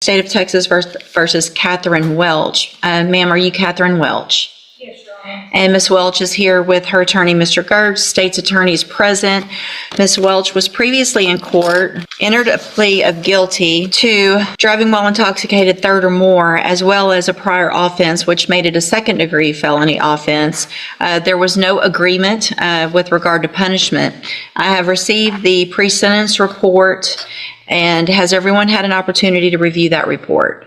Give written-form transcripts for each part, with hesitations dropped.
State of Texas versus Catherine Welch. Ma'am, are you Catherine Welch? Yes, Your Honor. And Ms. Welch is here with her attorney, Mr. Gertz. State's attorney is present. Ms. Welch was previously in court, entered a plea of guilty to driving while intoxicated third or more, as well as a prior offense, which made it a second-degree felony offense. There was no agreement with regard to punishment. I have received the pre-sentence report, and has everyone had an opportunity to review that report?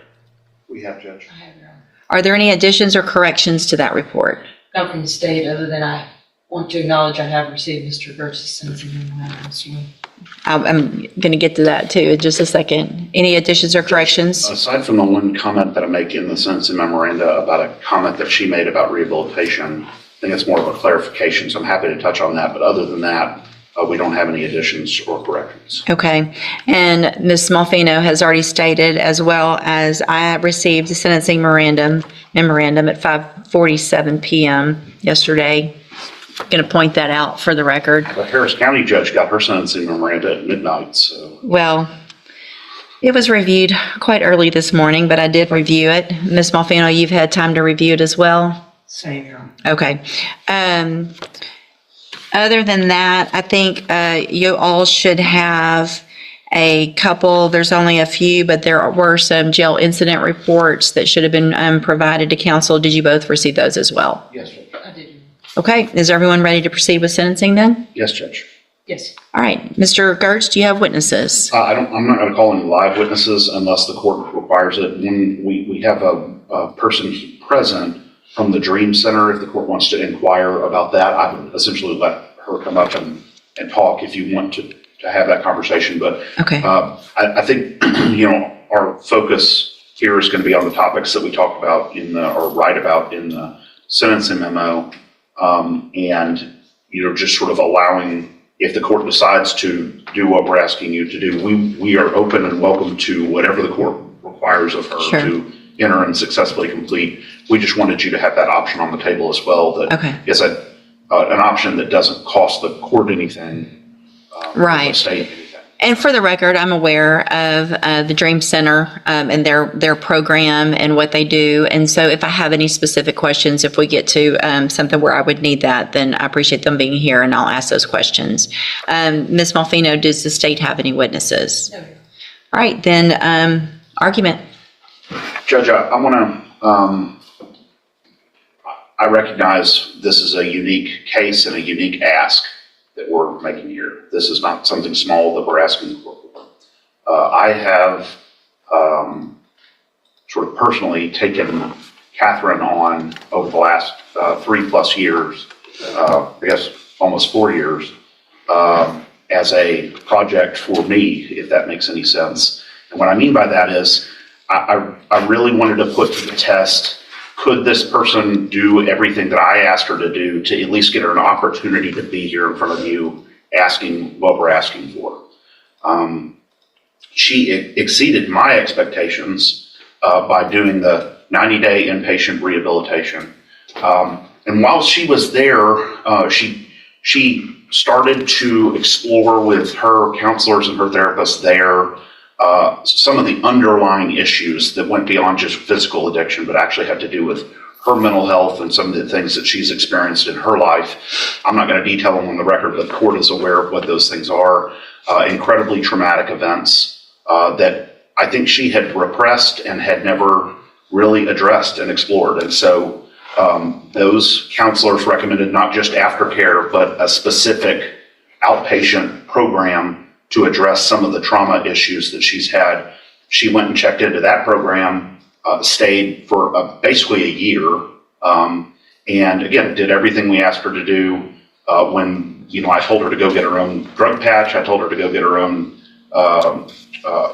We have, Judge. I have, Your Honor. Are there any additions or corrections to that report? Not from the state, other than I want to acknowledge I have received Mr. Gertz's sentencing memorandum. I'm going to get to that too in just a second. Any additions or corrections? Aside from the one comment that I make in the sentencing memoranda about a comment that she made about rehabilitation, I think it's more of a clarification, so I'm happy to touch on that. But other than that, we don't have any additions or corrections. Okay. And Ms. Smallfino has already stated, as well as I received the sentencing memorandum at 5:47 p.m. yesterday. Going to point that out for the record. The Harris County judge got her sentencing memoranda at midnight, so. Well, it was reviewed quite early this morning, but I did review it. Ms. Smallfino, you've had time to review it as well? Same, Your Honor. Okay. Other than that, I think you all should have a couple, there's only a few, but there were some jail incident reports that should have been provided to council. Did you both receive those as well? Yes, Judge. I did. Okay, is everyone ready to proceed with sentencing then? Yes, Judge. Yes. All right, Mr. Gertz, do you have witnesses? I'm not going to call any live witnesses unless the court requires it. When we have a person present from the Dream Center, if the court wants to inquire about that, I would essentially let her come up and talk if you want to have that conversation. But Okay. I think, our focus here is going to be on the topics that we talked about or write about in the sentencing memo. And, just sort of allowing, if the court decides to do what we're asking you to do, we are open and welcome to whatever the court requires of her Sure. to enter and successfully complete. We just wanted you to have that option on the table as well. That Okay. is an option that doesn't cost the court anything. Right. The state anything. And for the record, I'm aware of the Dream Center and their program and what they do. And so if I have any specific questions, if we get to something where I would need that, then I appreciate them being here and I'll ask those questions. Ms. Malfino, does the state have any witnesses? No, Your Honor. All right, then argument. Judge, I want to, I recognize this is a unique case and a unique ask that we're making here. This is not something small that we're asking for. I have sort of personally taken Catherine on over the last 3+ years, I guess almost 4 years, as a project for me, if that makes any sense. And what I mean by that is I really wanted to put to the test, could this person do everything that I asked her to do to at least get her an opportunity to be here in front of you asking what we're asking for? She exceeded my expectations by doing the 90-day inpatient rehabilitation. And while she was there, she started to explore with her counselors and her therapists there some of the underlying issues that went beyond just physical addiction, but actually had to do with her mental health and some of the things that she's experienced in her life. I'm not going to detail them on the record, but the court is aware of what those things are. Incredibly traumatic events that I think she had repressed and had never really addressed and explored. And so those counselors recommended not just aftercare, but a specific outpatient program to address some of the trauma issues that she's had. She went and checked into that program, stayed for basically a year, and again, did everything we asked her to do. When, I told her to go get her own drug patch, I told her to go get her own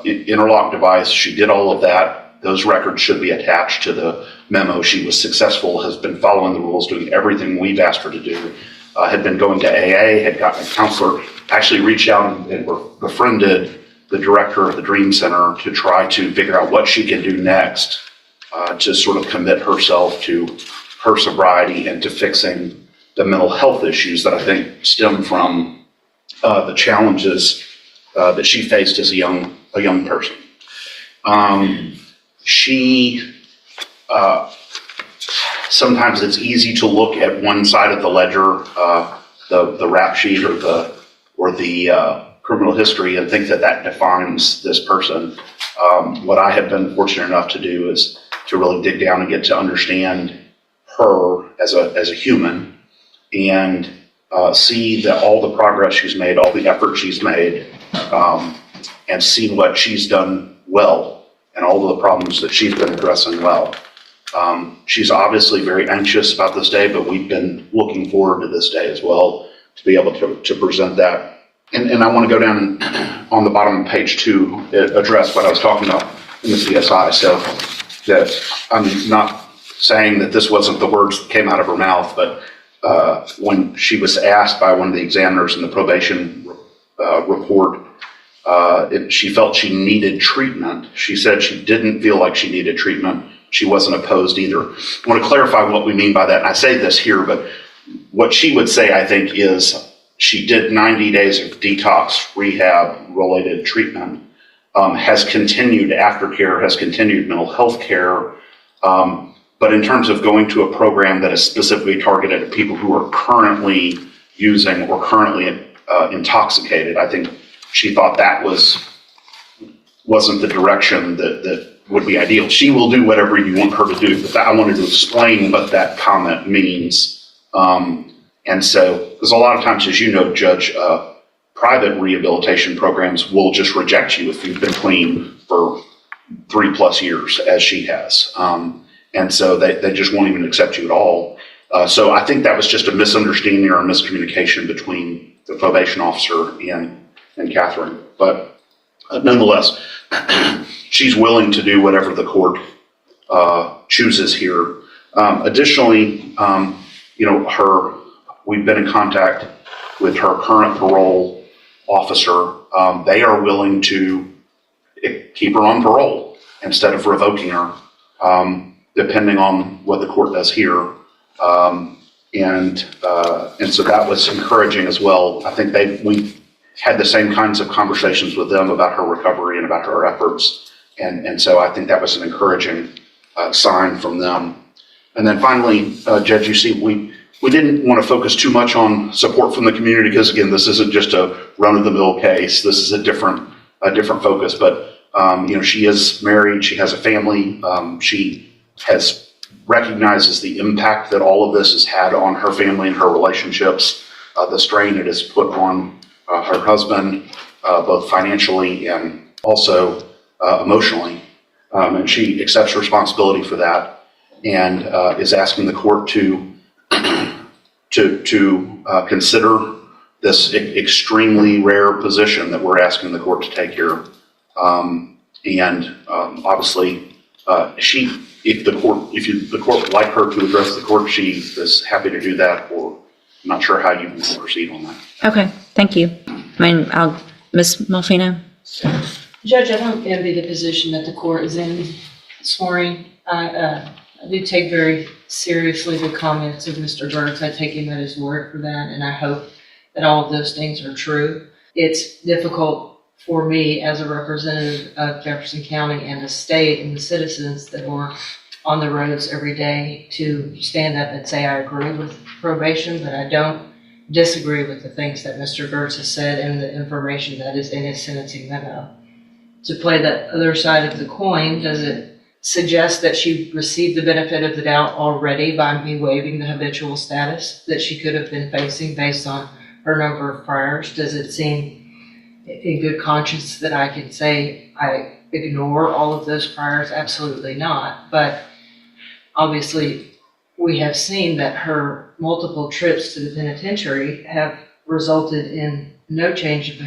interlock device. She did all of that. Those records should be attached to the memo. She was successful, has been following the rules, doing everything we've asked her to do. Had been going to AA, had gotten a counselor, actually reached out and befriended the director of the Dream Center to try to figure out what she can do next to sort of commit herself to her sobriety and to fixing the mental health issues that I think stem from the challenges that she faced as a young person. She, sometimes it's easy to look at one side of the ledger, the rap sheet or the criminal history, and think that that defines this person. What I have been fortunate enough to do is to really dig down and get to understand her as a human, and see that all the progress she's made, all the effort she's made, and see what she's done well and all the problems that she's been addressing well. She's obviously very anxious about this day, but we've been looking forward to this day as well to be able to present that. And I want to go down on the bottom of page 2, address what I was talking about in the CSI. So that I'm not saying that this wasn't the words that came out of her mouth, but when she was asked by one of the examiners in the probation report, she felt she needed treatment. She said she didn't feel like she needed treatment. She wasn't opposed either. I want to clarify what we mean by that. And I say this here, but what she would say, I think, is she did 90 days of detox rehab related treatment, has continued aftercare, has continued mental health care. But in terms of going to a program that is specifically targeted at people who are currently using or currently intoxicated, I think she thought that wasn't the direction that would be ideal. She will do whatever you want her to do, but I wanted to explain what that comment means. And so, because a lot of times, as you know, Judge, private rehabilitation programs will just reject you if you've been clean for 3+ years, as she has. And so they just won't even accept you at all. So I think that was just a misunderstanding or a miscommunication between the probation officer and Catherine. But nonetheless, she's willing to do whatever the court chooses here. Additionally, we've been in contact with her current parole officer. They are willing to keep her on parole instead of revoking her, depending on what the court does here. And so that was encouraging as well. I think we had the same kinds of conversations with them about her recovery and about her efforts. And so I think that was an encouraging sign from them. And then finally, Judge, you see, we didn't want to focus too much on support from the community because, again, this isn't just a run-of-the-mill case. This is a different focus. But she is married. She has a family. She recognizes the impact that all of this has had on her family and her relationships, the strain it has put on her husband, both financially and also emotionally. And she accepts responsibility for that and is asking the court to consider this extremely rare position that we're asking the court to take here. Obviously, if the court would like her to address the court, she is happy to do that, or I'm not sure how you can proceed on that. Okay, thank you. Ms. Malfino? Judge, I don't envy the position that the court is in this morning. I do take very seriously the comments of Mr. Burks. I take him at his word for that, and I hope that all of those things are true. It's difficult for me as a representative of Jefferson County and the state and the citizens that are on the roads every day to stand up and say I agree with probation, but I don't disagree with the things that Mr. Gertz has said and the information that is in his sentencing memo. To play the other side of the coin, does it suggest that she received the benefit of the doubt already by me waiving the habitual status that she could have been facing based on her number of priors? Does it seem in good conscience that I can say I ignore all of those priors? Absolutely not. But obviously, we have seen that her multiple trips to the penitentiary have resulted in no change of behavior.